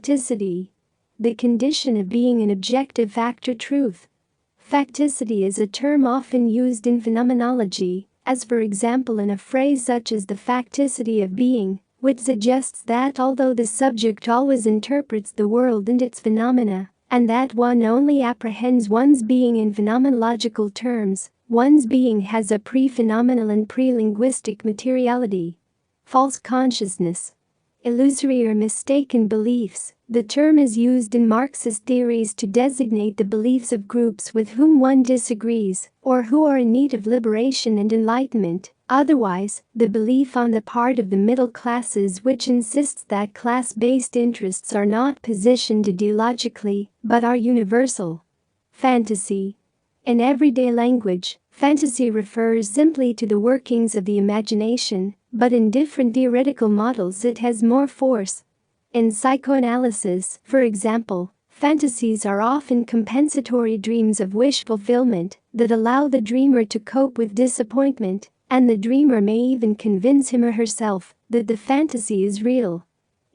Facticity. The condition of being an objective fact or truth. Facticity is a term often used in phenomenology, as for example in a phrase such as the facticity of being, which suggests that although the subject always interprets the world and its phenomena, and that one only apprehends one's being in phenomenological terms, one's being has a pre-phenomenal and pre-linguistic materiality. False consciousness. Illusory or mistaken beliefs. The term is used in Marxist theories to designate the beliefs of groups with whom one disagrees, or who are in need of liberation and enlightenment. Otherwise, the belief on the part of the middle classes which insists that class-based interests are not positioned ideologically, but are universal. Fantasy. In everyday language, fantasy refers simply to the workings of the imagination, but in different theoretical models it has more force. In psychoanalysis, for example, fantasies are often compensatory dreams of wish fulfillment that allow the dreamer to cope with disappointment, and the dreamer may even convince him or herself that the fantasy is real.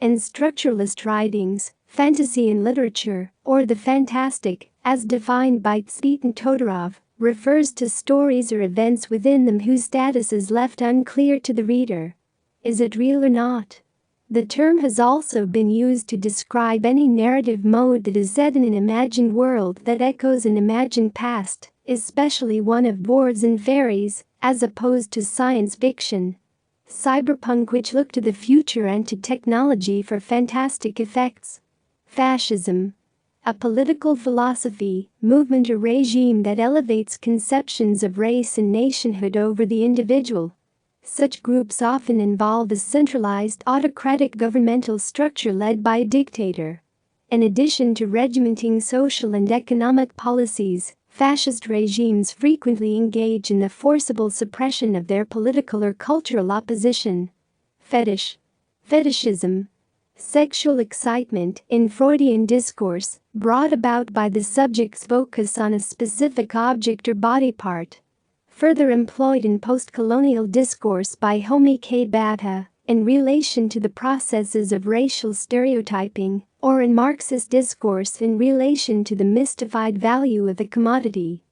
In structuralist writings, fantasy in literature, or the fantastic, as defined by Tsvet and Todorov, refers to stories or events within them whose status is left unclear to the reader. Is it real or not? The term has also been used to describe any narrative mode that is set in an imagined world that echoes an imagined past, especially one of dwarves and fairies, as opposed to science fiction. Cyberpunk, which look to the future and to technology for fantastic effects. Fascism. A political philosophy, movement or regime that elevates conceptions of race and nationhood over the individual. Such groups often involve a centralized autocratic governmental structure led by a dictator. In addition to regimenting social and economic policies, fascist regimes frequently engage in the forcible suppression of their political or cultural opposition. Fetish. Fetishism. Sexual excitement in Freudian discourse, brought about by the subject's focus on a specific object or body part. Further employed in post-colonial discourse by Homi K. Bhabha, in relation to the processes of racial stereotyping, or in Marxist discourse in relation to the mystified value of the commodity.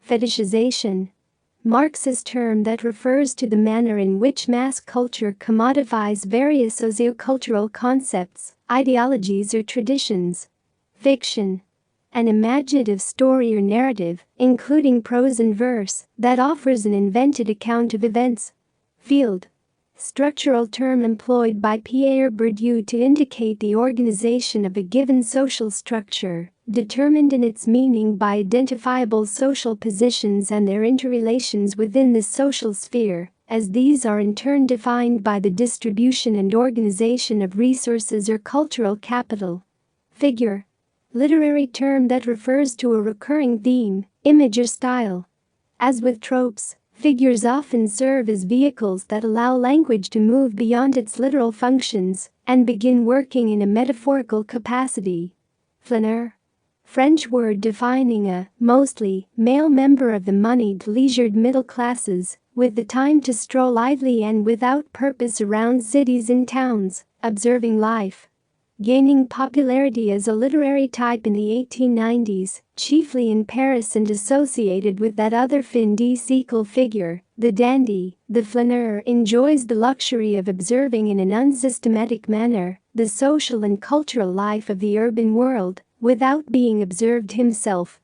Fetishization. Marxist term that refers to the manner in which mass culture commodifies various sociocultural concepts, ideologies or traditions. Fiction. An imaginative story or narrative, including prose and verse, that offers an invented account of events. Field. Structural term employed by Pierre Bourdieu to indicate the organization of a given social structure, determined in its meaning by identifiable social positions and their interrelations within the social sphere, as these are in turn defined by the distribution and organization of resources or cultural capital. Figure. Literary term that refers to a recurring theme, image or style. As with tropes, figures often serve as vehicles that allow language to move beyond its literal functions and begin working in a metaphorical capacity. Flaneur. French word defining a, mostly, male member of the moneyed leisured middle classes, with the time to stroll idly and without purpose around cities and towns, observing life. Gaining popularity as a literary type in the 1890s, chiefly in Paris and associated with that other fin de siècle figure, the dandy, the flaneur enjoys the luxury of observing in an unsystematic manner the social and cultural life of the urban world, without being observed himself.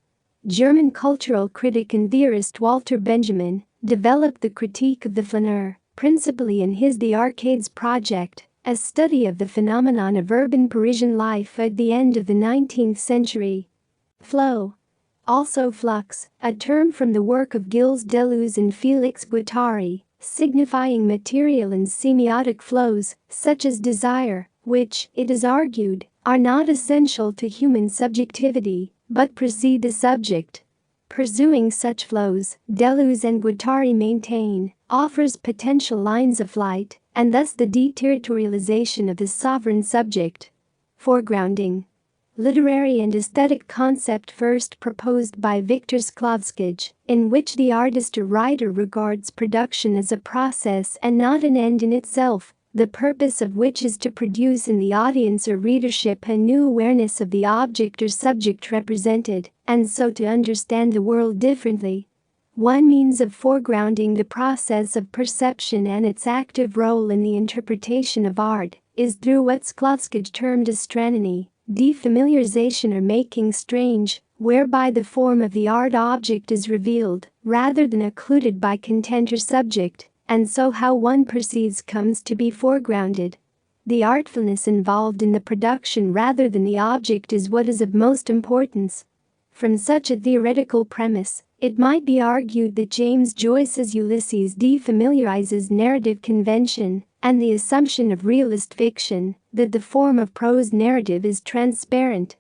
German cultural critic and theorist Walter Benjamin developed the critique of the flaneur, principally in his The Arcades project, a study of the phenomenon of urban Parisian life at the end of the 19th century. Flow. Also flux, a term from the work of Gilles Deleuze and Félix Guattari, signifying material and semiotic flows, such as desire, which, it is argued, are not essential to human subjectivity, but precede the subject. Pursuing such flows, Deleuze and Guattari maintain, offers potential lines of flight, and thus the deterritorialization of the sovereign subject. Foregrounding. Literary and aesthetic concept first proposed by Viktor Sklavskij, in which the artist or writer regards production as a process and not an end in itself, the purpose of which is to produce in the audience or readership a new awareness of the object or subject represented, and so to understand the world differently. One means of foregrounding the process of perception and its active role in the interpretation of art is through what Skloskaj termed astronomy, defamiliarization or making strange, whereby the form of the art object is revealed rather than occluded by content or subject, and so how one perceives comes to be foregrounded. The artfulness involved in the production rather than the object is what is of most importance. From such a theoretical premise, it might be argued that James Joyce's Ulysses defamiliarizes narrative convention and the assumption of realist fiction that the form of prose narrative is transparent.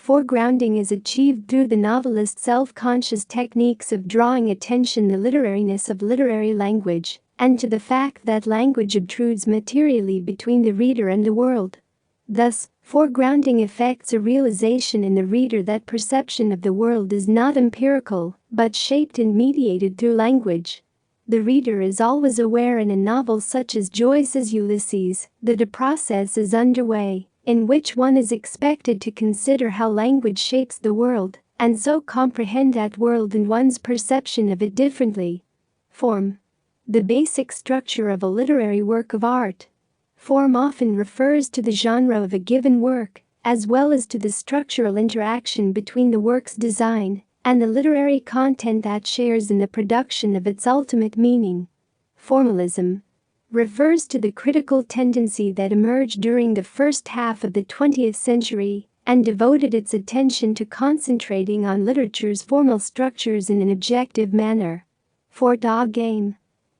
Foregrounding is achieved through the novelist's self-conscious techniques of drawing attention to the literariness of literary language and to the fact that language obtrudes materially between the reader and the world. Thus, foregrounding effects a realization in the reader that perception of the world is not empirical, but shaped and mediated through language. The reader is always aware in a novel such as Joyce's Ulysses that a process is underway in which one is expected to consider how language shapes the world and so comprehend that world and one's perception of it differently. Form. The basic structure of a literary work of art. Form often refers to the genre of a given work, as well as to the structural interaction between the work's design and the literary content that shares in the production of its ultimate meaning. Formalism refers to the critical tendency that emerged during the first half of the 20th century and devoted its attention to concentrating on literature's formal structures in an objective manner. Game.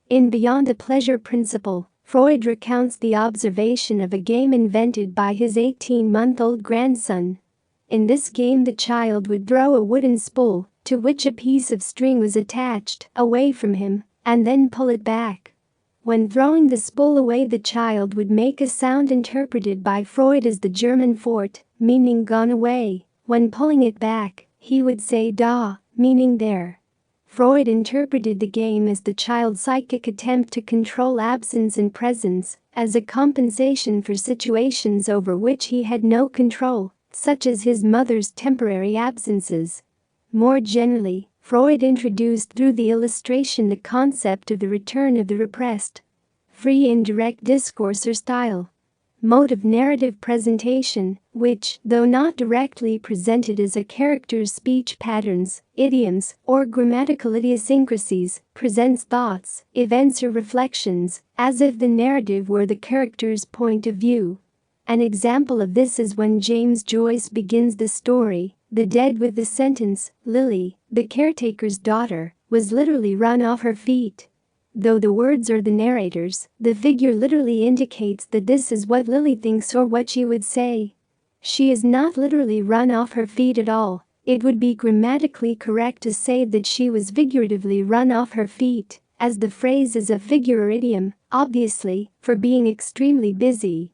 In Beyond the Pleasure Principle, Freud recounts the observation of a game invented by his 18-month-old grandson. In this game the child would throw a wooden spool, to which a piece of string was attached, away from him, and then pull it back. When throwing the spool away the child would make a sound interpreted by Freud as the German fort, meaning gone away. When pulling it back, he would say da, meaning there. Freud interpreted the game as the child's psychic attempt to control absence and presence as a compensation for situations over which he had no control, such as his mother's temporary absences. More generally, Freud introduced through the illustration the concept of the return of the repressed. Free indirect discourse or style. Mode of narrative presentation, which, though not directly presented as a character's speech patterns, idioms, or grammatical idiosyncrasies, presents thoughts, events or reflections, as if the narrative were the character's point of view. An example of this is when James Joyce begins the story, The Dead, with the sentence, Lily, the caretaker's daughter, was literally run off her feet. Though the words are the narrator's, the figure literally indicates that this is what Lily thinks or what she would say. She is not literally run off her feet at all. It would be grammatically correct to say that she was figuratively run off her feet, as the phrase is a figure or idiom, obviously, for being extremely busy.